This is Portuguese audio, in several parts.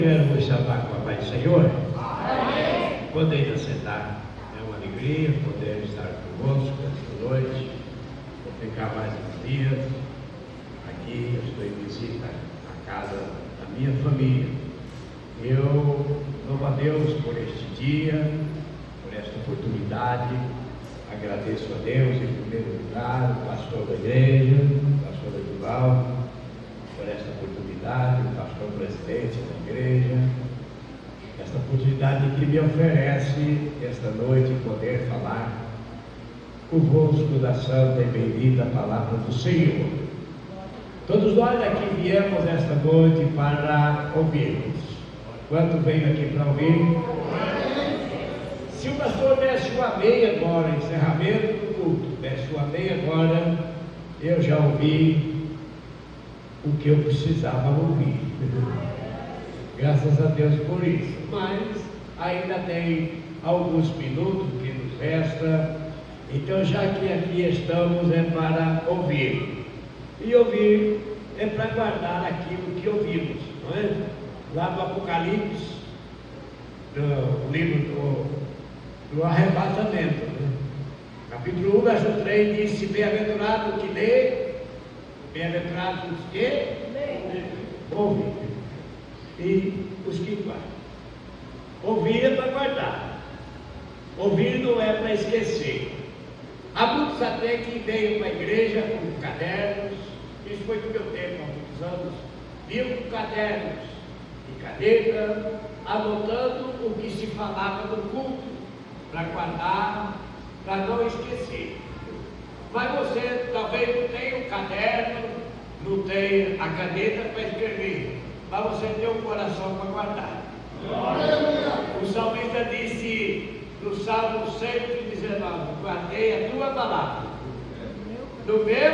Quero vos saudar com a paz do Senhor. Amém. Podem assentar. É uma alegria poder estar convosco esta noite. Vou ficar mais uns dias aqui. Eu estou em visita à casa da minha família. Eu louvo a Deus por este dia, por esta oportunidade. Agradeço a Deus em primeiro lugar, o pastor da igreja, o pastor Eduardo, por esta oportunidade, o pastor presidente da igreja, esta oportunidade que me oferece esta noite poder falar convosco da santa e bendita palavra do Senhor. Todos nós aqui viemos esta noite para ouvirmos. Quanto veio aqui para ouvir? Se o pastor desse o amém agora, encerramento do culto, desse o amém agora, eu já ouvi o que eu precisava ouvir. Graças a Deus por isso. Mas ainda tem alguns minutos que nos resta. Então, já que aqui estamos, é para ouvir. E ouvir é para guardar aquilo que ouvimos, não é? Lá no Apocalipse, do livro do arrebatamento, né? Capítulo 1, verso 3 diz: bem-aventurado o que lê, bem-aventurados os que ouvem e os que guardam. Ouvir é para guardar, ouvir não é para esquecer. Há muitos até que veio para a igreja com cadernos, isso foi do meu tempo, há muitos anos, vinham com cadernos e caneta, anotando o que se falava no culto, para guardar, para não esquecer. Mas você talvez não tenha um caderno, não tenha a caneta para escrever, mas você tem um coração para guardar. O salmista disse no Salmo 119: guardei a tua palavra no meu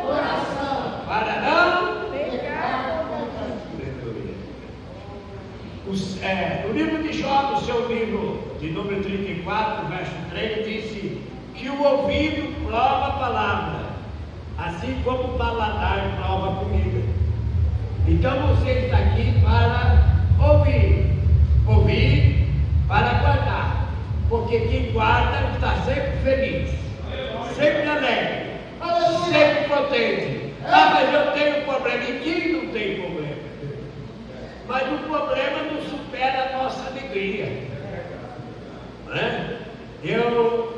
coração, para não pecar contra ti. No livro de Jó, no seu livro de número 34, verso 3, disse que o ouvido prova a palavra, assim como o paladar prova a comida. Então você está aqui para ouvir para guardar, porque quem guarda está sempre feliz, sempre alegre, sempre contente. Mas eu tenho um problema. E quem não tem problema? Mas o problema não supera a nossa alegria, não é?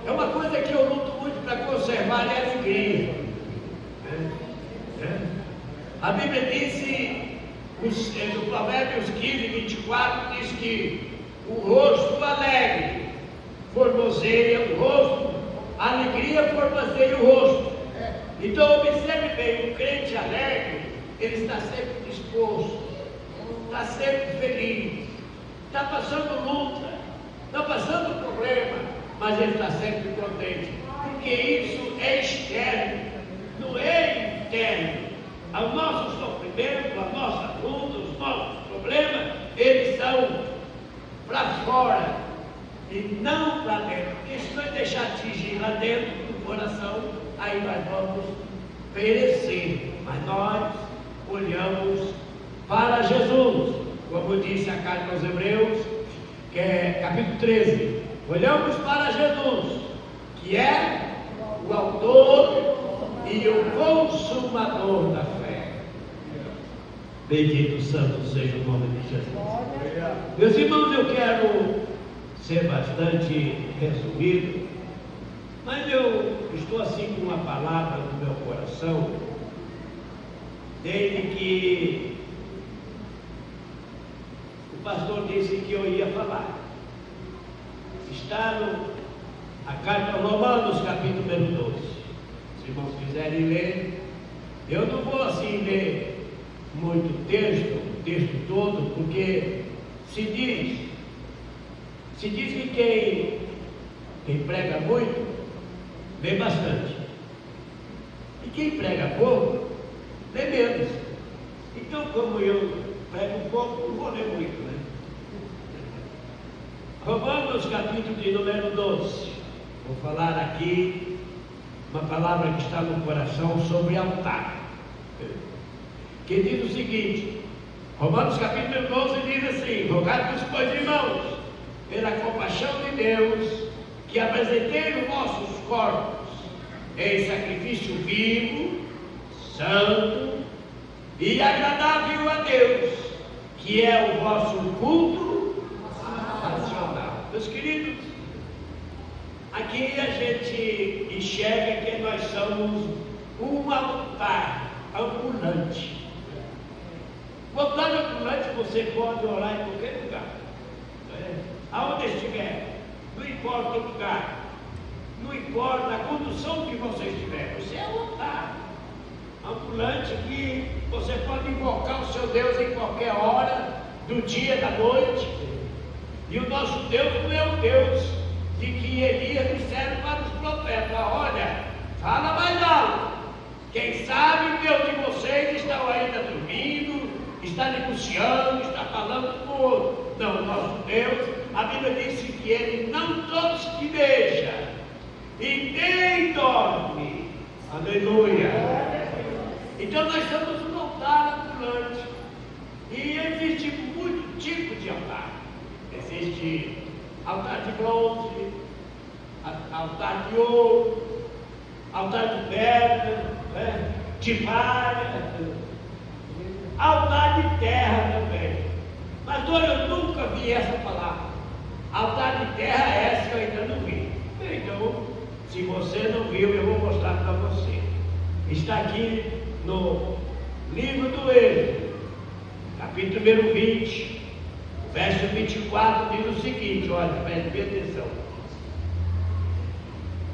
É uma coisa que eu luto muito para conservar, é a alegria. A Bíblia disse, no Provérbios 15, 24, diz que o rosto alegre formoseia o rosto, a alegria formoseia o rosto. Então observe bem, o crente alegre, ele está sempre disposto, está sempre feliz, está passando luta, está passando problema, mas ele está sempre contente, porque isso é externo, não é interno. O nosso sofrimento, a nossa luta, os nossos problemas, eles são para fora e não para dentro. Porque se nós deixar atingir lá dentro do coração, aí nós vamos perecer. Mas nós olhamos para Jesus, como disse a carta aos Hebreus, que é capítulo 13. Olhamos para Jesus, que é o autor e o consumador da fé. Bendito santo seja o nome de Jesus. Meus irmãos, eu quero ser bastante resumido, mas eu estou assim com uma palavra no meu coração, desde que o pastor disse que eu ia falar. Está a carta aos Romanos, capítulo número 12. Se irmãos quiserem ler, eu não vou assim ler muito o texto todo, porque se diz que quem prega muito, lê bastante. E quem prega pouco, lê menos. Então, como eu prego pouco, não vou ler muito, né? Romanos, capítulo de número 12. Vou falar aqui uma palavra que está no coração sobre altar. que diz o seguinte, Romanos capítulo 12 diz assim: rogai-vos, pois, irmãos, pela compaixão de Deus, que apresentei os vossos corpos em sacrifício vivo, santo e agradável a Deus, que é o vosso culto racional. Meus queridos, aqui a gente enxerga que nós somos um altar ambulante. O altar ambulante você pode orar em qualquer lugar, aonde estiver, não importa o lugar, não importa a condução que você estiver, você é um altar ambulante que você pode invocar o seu Deus em qualquer hora do dia, da noite. E o nosso Deus não é o Deus de que Elias disseram para os profetas: olha, fala mais alto, quem sabe Deus de vocês estão ainda dormindo, está negociando, está falando com o outro. Não, o nosso Deus, a Bíblia disse que Ele não tosquineja e nem dorme. Aleluia. Então nós somos um altar ambulante. E existe muito tipo de altar. Existe altar de bronze, altar de ouro, altar de pedra, de palha, altar de terra também. Mas eu nunca vi essa palavra. Altar de terra, essa eu ainda não vi. Então, se você não viu, eu vou mostrar para você. Está aqui no livro do Êxodo, capítulo número 20, verso 24, diz o seguinte: olha, preste atenção.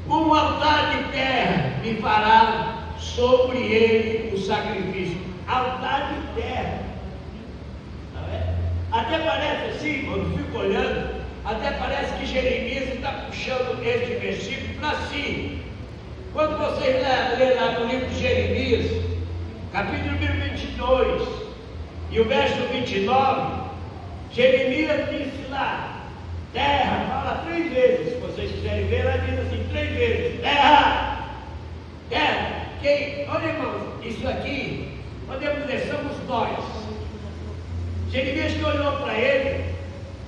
Um altar de terra me fará sobre ele o sacrifício. Altar de terra. Até parece assim, quando fico olhando, até parece que Jeremias está puxando este versículo para si. Quando vocês lerem lá no livro de Jeremias, capítulo número 22 e o verso 29, Jeremias disse lá: terra, fala 3 vezes, se vocês quiserem ver, lá diz assim 3 vezes: terra, terra. Quem? Olha, irmãos, isso aqui, podemos dizer, somos nós. Jeremias que olhou para ele,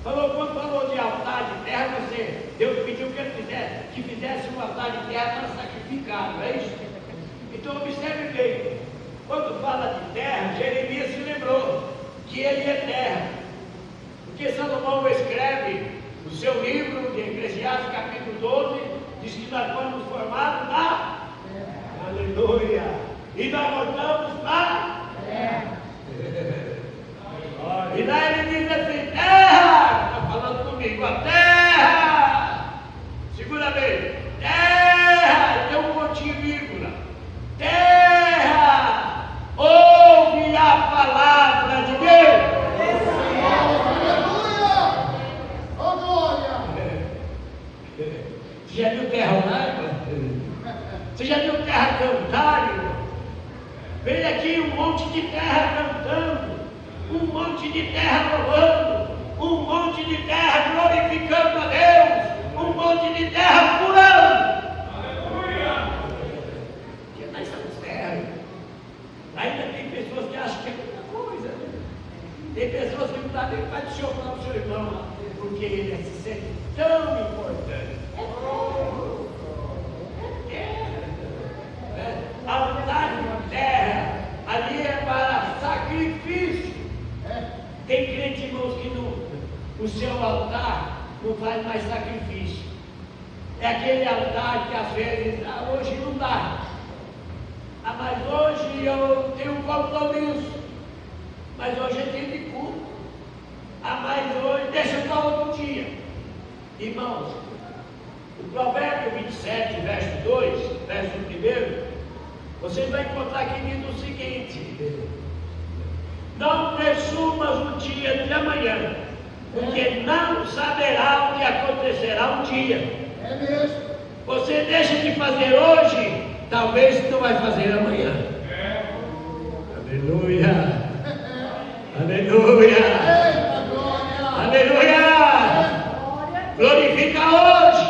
quando falou de altar de terra, Deus pediu que ele fizesse um altar de terra para sacrificar, não é isso? Então observe bem, quando fala de terra, Jeremias se lembrou que ele é terra, porque Salomão escreve no seu livro de Eclesiastes, capítulo 12, diz que nós fomos formados na terra. Aleluia! E nós voltamos na terra. E lá ele diz assim: terra, está falando comigo, a terra, segura bem, terra, tem um pontinho vírgula, terra, ouve a palavra de Deus. Aleluia! Oh glória! Você já viu terra orar? Você já viu terra cantar, irmão? Vem aqui um monte de terra cantando, um monte de terra louvando, um monte de terra glorificando a Deus, um monte de terra pulando. Aleluia! Porque nós somos terra. Ainda tem pessoas que acham que é muita coisa. Tem pessoas que não dá nem para adicionar o seu irmão, porque ele se sente tão importante. É terra. Altar de terra, ali é para sacrifício. Tem crente, irmãos, que o seu altar não faz mais sacrifício. É aquele altar que às vezes, hoje não dá. Mas hoje eu tenho um compromisso. Mas hoje é dia de culto. Mas hoje deixa para outro dia. Irmãos, o Provérbio 27, verso 2, verso 1, vocês vão encontrar que diz o seguinte: não presumas o dia de amanhã, porque não saberá o que acontecerá um dia. É mesmo. Você deixa de fazer hoje, talvez não vai fazer amanhã. Aleluia! Aleluia! Eita glória! Aleluia! Glorifica hoje!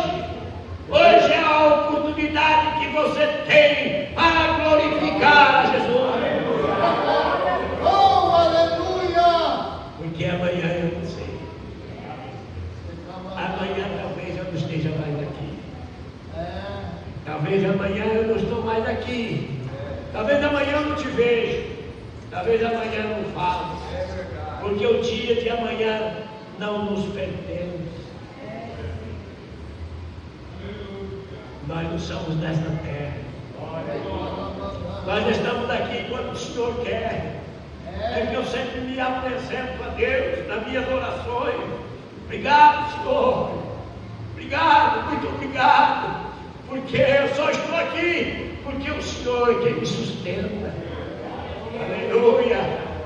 Hoje é a oportunidade que você tem para glorificar a Jesus. amanhã eu não te vejo, talvez amanhã eu não falo, porque o dia de amanhã não nos pertence. Nós não somos desta terra. Nós estamos aqui quando o Senhor quer. É que eu sempre me apresento a Deus nas minhas orações. Obrigado, Senhor. Obrigado, muito obrigado. Porque eu só estou aqui porque o Senhor é quem me sustenta. Aleluia.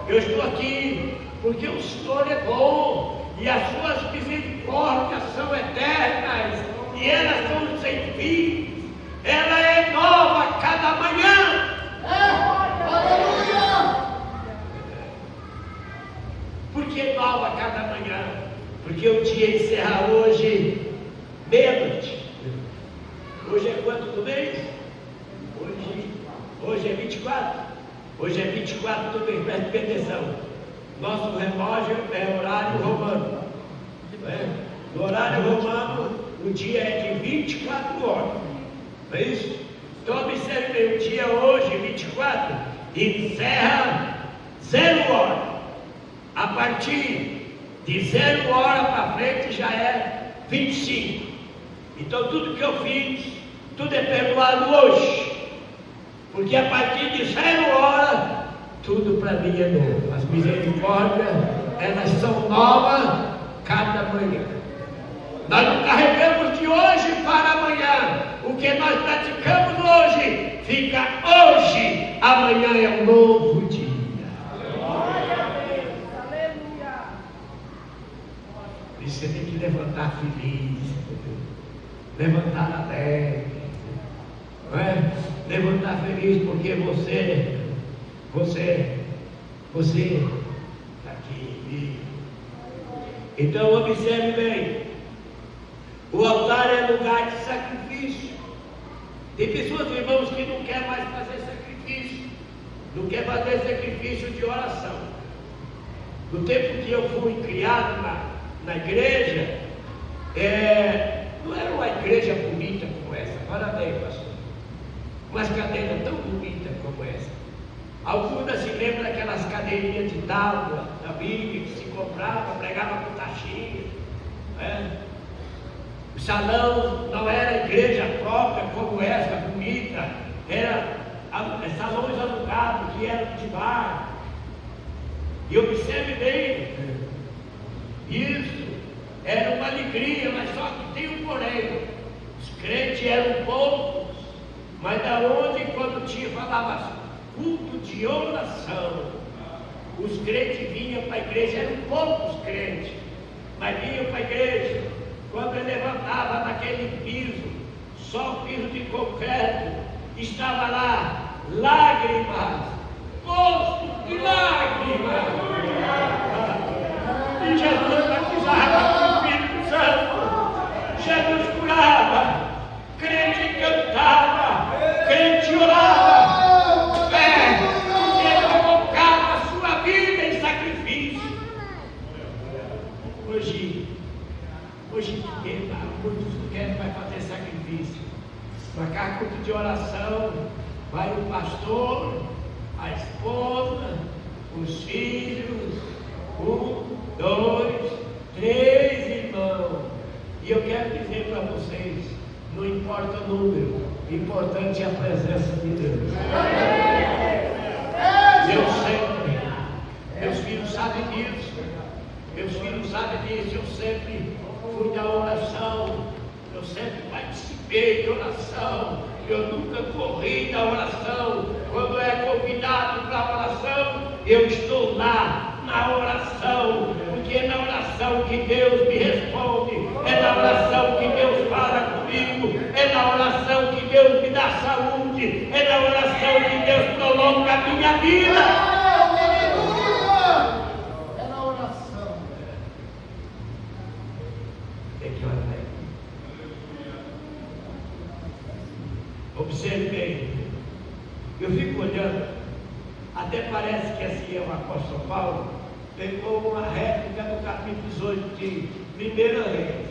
Eu estou aqui porque o Senhor é bom e as suas misericórdias são eternas e elas são sem fim. Ela é nova cada manhã. Aleluia. Por que nova cada manhã? Porque o dia encerra hoje, meia-noite. Hoje é quanto do mês? Hoje é 24. Hoje é 24 do mês, preste atenção. Nosso relógio é horário romano. No horário romano, o dia é de 24 horas. Não é isso? Então observe bem, o dia hoje, 24, encerra 0 hora. A partir de 0 hora para frente já é 25. Então tudo que eu fiz, tudo é perdoado hoje. Porque a partir de 0 hora, tudo para mim é novo. As misericórdias, elas são novas cada manhã. Nós não carregamos de hoje para amanhã. O que nós praticamos hoje, fica hoje. Amanhã é um novo dia. Por isso você tem que levantar feliz, levantar alegre, não é? Levantar feliz porque você está aqui. Então observe bem, o altar é lugar de sacrifício. Tem pessoas, irmãos, que não querem mais fazer sacrifício, não quer fazer sacrifício de oração. No tempo que eu fui criado na igreja, não era uma igreja bonita como essa, parabéns, pastor. Umas cadeiras tão bonitas como essa. Algumas se lembram daquelas cadeirinhas de tábua da Bíblia que se comprava, pregava com taxinha. O salão não era igreja própria como essa, bonita, era salões alugados que eram de bar. E observe bem, isso era uma alegria, mas só que tem um porém. Os crentes eram poucos, mas da onde quando falava culto de oração, os crentes vinham para a igreja, eram poucos crentes, mas vinham para a igreja. Quando ele levantava naquele piso, só piso de concreto, estava lá lágrimas, poços de lágrimas. E Jesus batizava com o Espírito Santo. Jesus curava, crente cantava, crente orava. Ele colocava a sua vida em sacrifício. Hoje muitos não querem mais fazer sacrifício. Para cá, culto de oração, vai o pastor, a esposa, os filhos, 1, 2, 3 irmãos. E eu quero dizer para vocês, não importa o número, o importante é a presença de Deus. Eu sempre, meus filhos sabem disso, eu sempre fui da oração, eu sempre participei de oração, eu nunca corri da oração. Quando é convidado para a oração, eu estou lá na oração, porque é na oração que Deus me responde, é na oração que Deus fala comigo, é na oração que Deus me dá saúde, é na oração que Deus prolonga a minha vida. Observe bem, eu fico olhando, até parece que assim é o apóstolo Paulo pegou uma réplica do capítulo 18 de 1 Reis.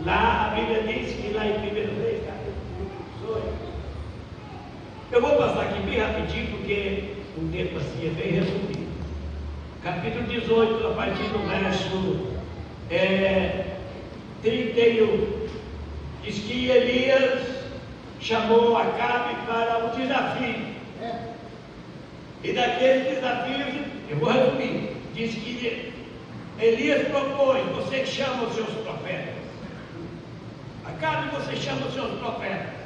Lá a Bíblia diz que lá em 1 Reis, capítulo 18, Eu vou passar aqui bem rapidinho, porque o tempo assim é bem resumido. Capítulo 18, a partir do verso 31, diz que Elias chamou Acabe para o desafio. E daquele desafio, eu vou resumir, diz que Elias propôs: você chama os seus profetas. Acabe, você chama os seus profetas.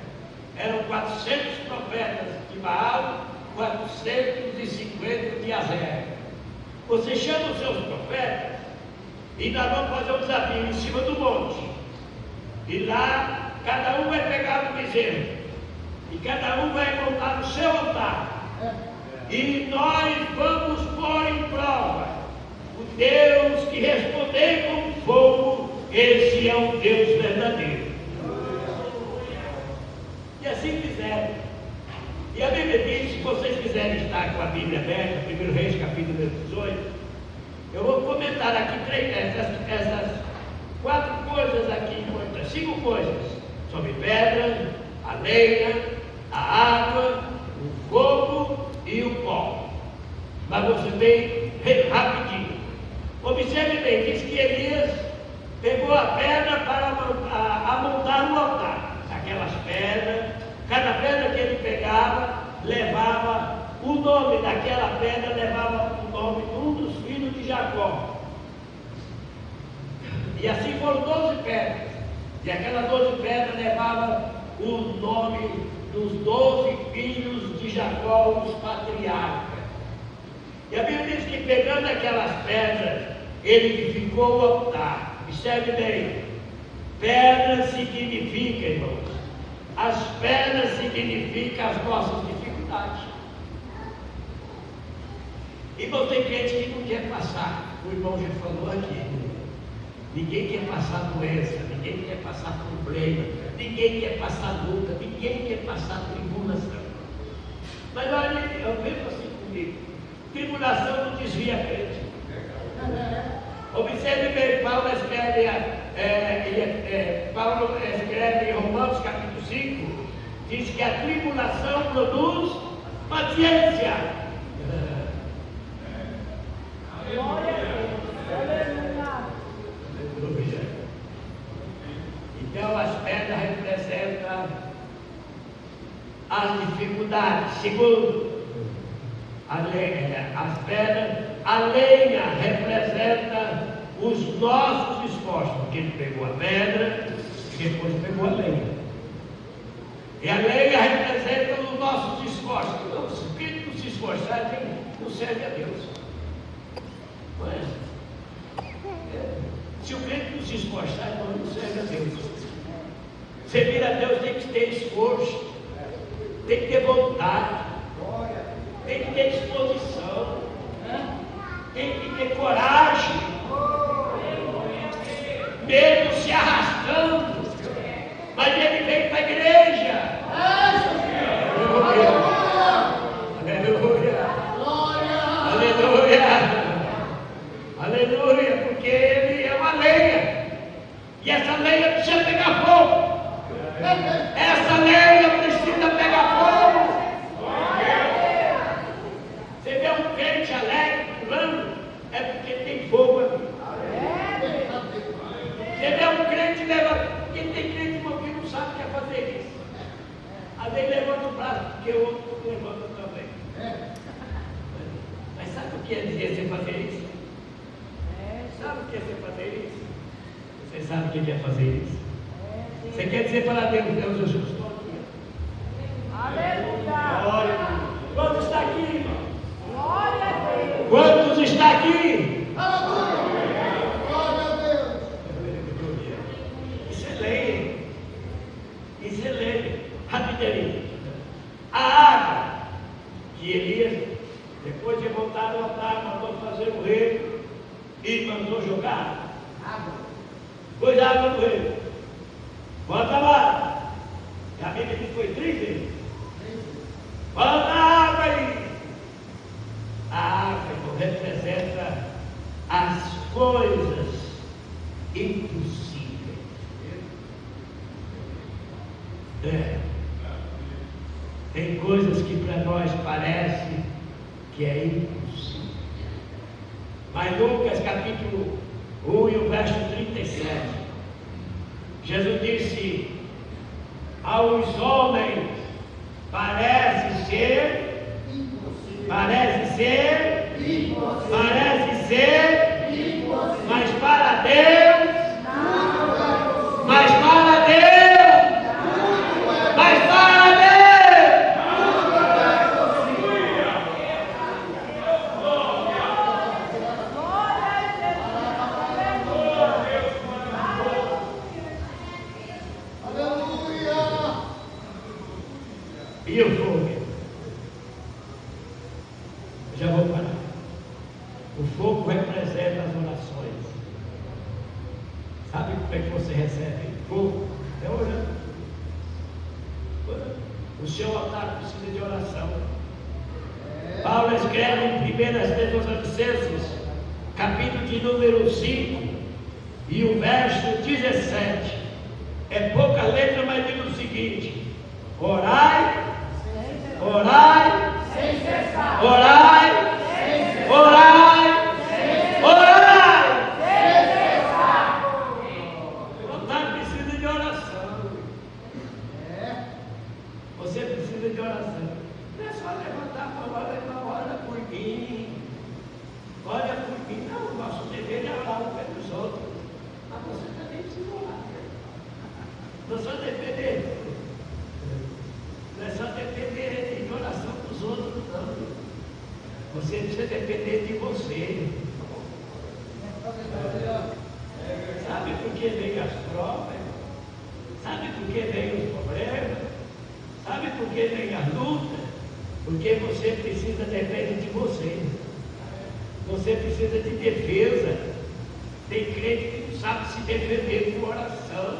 Eram 400 profetas de Baal, 450 de Azera. Você chama os seus profetas e nós vamos fazer um desafio em cima do monte. E lá, cada um vai pegar um bezerro. E cada um vai montar no seu altar. E nós vamos pôr em prova o Deus que responder com fogo. Esse é o Deus verdadeiro. E assim fizeram. E a Bíblia diz, se vocês quiserem estar com a Bíblia aberta, 1 Reis, capítulo 18, eu vou comentar aqui essas 4 coisas aqui importantes, 5 coisas, sobre pedra, a lenha, a água, o fogo e o pó. Mas você bem rapidinho. Observe bem, diz que Elias pegou a pedra para amontar o altar. Aquelas pedras, cada pedra que ele pegava, levava o nome daquela pedra, levava o nome de um dos filhos de Jacó. E assim foram 12 pedras. E aquelas 12 pedras levavam o nome dos 12 filhos de Jacó, os patriarcas. E a Bíblia diz que pegando aquelas pedras, ele edificou o altar. Observe bem, pedra significa, irmãos, as pedras significam as nossas dificuldades. Irmão, tem crente que não quer passar, o irmão já falou aqui, ninguém quer passar doença, ninguém quer passar problema, ninguém quer passar luta, ninguém quer passar tribulação. Mas olha, eu vejo assim comigo, tribulação não desvia a crente. Observe bem, Paulo escreve em Romanos capítulo 5, diz que a tribulação produz paciência. Glória a Deus. Aleluia. Então as pedras representam as dificuldades. Segundo, a lenha representa os nossos esforços, porque ele pegou a pedra e depois pegou a lenha. E a lenha representa os nossos esforços. Então, se o crente não se esforçar, não serve a Deus. Não é? Se o crente não se esforçar, então não serve a Deus. Servir a Deus tem que ter esforço, tem que ter vontade, tem que ter disposição, tem que ter coragem, mesmo se arrastando, mas ele vem para a igreja. Aleluia, aleluia, aleluia, aleluia, porque ele é uma lenha, e essa lenha precisa pegar fogo. Essa lenha precisa pegar fogo. Você vê um crente alegre, pulando, é porque tem fogo ali. Você vê um crente levando, porque tem crente que não sabe o que é fazer isso. Às vezes levanta o braço, porque o outro levanta também. Mas sabe o que é dizer você fazer isso? Sabe o que é você fazer isso? Você sabe o que é fazer isso? Você quer dizer para Deus, Deus, eu estou aqui. Aleluia. Glória a Deus. Quantos está aqui, irmão? Glória a Deus. Quantos está aqui? Glória a Deus. Isso é lei. Isso é lei. Rapidinho. A água que Elias, depois de montar o altar, mandou fazer o rei e mandou jogar água. Pôs água no rei. Bota lá. E a Bíblia diz que foi 3 vezes. Bota a água aí. A água representa as coisas impossíveis. Tem coisas 5. Mas Lucas capítulo 1 e o verso 37. Jesus disse: aos homens parece ser, mas para Deus, mas para Deus, mas para Deus. Aleluia! E o fogo? Já vou parar. O fogo representa as orações. Sabe como é que você recebe fogo? É orando. O seu altar precisa de oração. Paulo escreve em 1 Tessalonicenses, capítulo de número 5, e o verso 17. É pouca letra, mas diz o seguinte: orai, orai, orai, orai, orai. Você precisa de oração. Você precisa de oração. Não é só levantar a mão, ora por mim. Olha por mim. Não, o nosso dever é orar um pelos outros. Mas você também precisa orar. Não é só depender. Não é só depender de oração dos outros, não. Você precisa depender de você. Sabe por que vem as provas? Sabe por que vem os problemas? Sabe por que vem a luta? Porque você precisa depender de você. Você precisa de defesa. Tem crente que não sabe se defender com oração.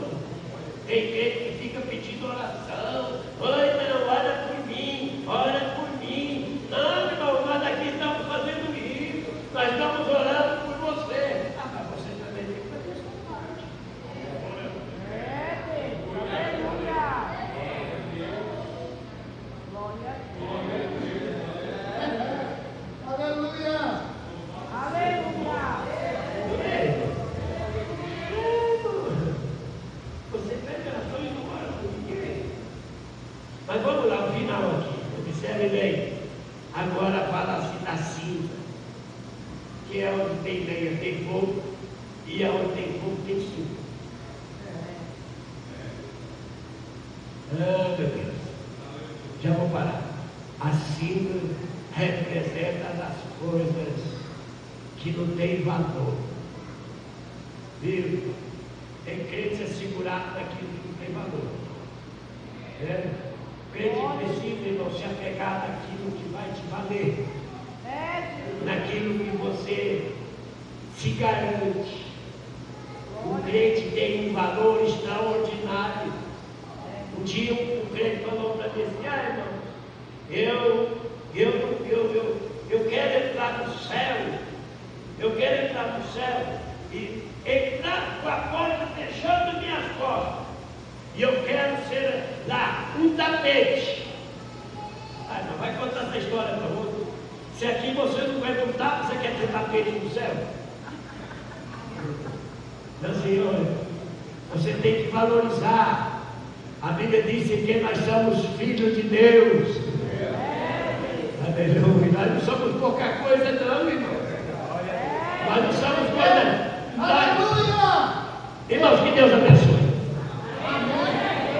Tem crente que fica pedindo oração. Oi, não, ora por mim, ora por mim. Não, irmão, nós aqui estamos fazendo isso. Nós estamos orando por você. Ah, mas você também tem que fazer a sua parte. Aleluia! Você pede oração e não ora por ninguém. Mas vamos lá, o final aqui. Observe bem. Agora fala-se da cinza, que é onde tem lenha, tem fogo, e é onde tem fogo, tem cinza. Ah, meu Deus. Já vou parar. A cinza representa as coisas que não têm valor. Viu? Tem crente assegurado naquilo que não tem valor. Crente precisa, irmão, se apegar naquilo que vai te valer. Naquilo que você se garante. O crente tem um valor extraordinário. Um dia um crente falou para mim assim: irmão, eu quero entrar no céu. Eu quero entrar no céu e entrar com a porta fechando minhas costas. E eu quero ser lá um tapete. Não vai contar essa história para outro. Se aqui você não vai contar, você quer ter tapete no céu? Não, Senhor, você tem que valorizar. A Bíblia diz que nós somos filhos de Deus. Aleluia. Nós não somos pouca coisa, não, irmão. Nós não somos coisa. Aleluia! Irmãos, que Deus abençoe.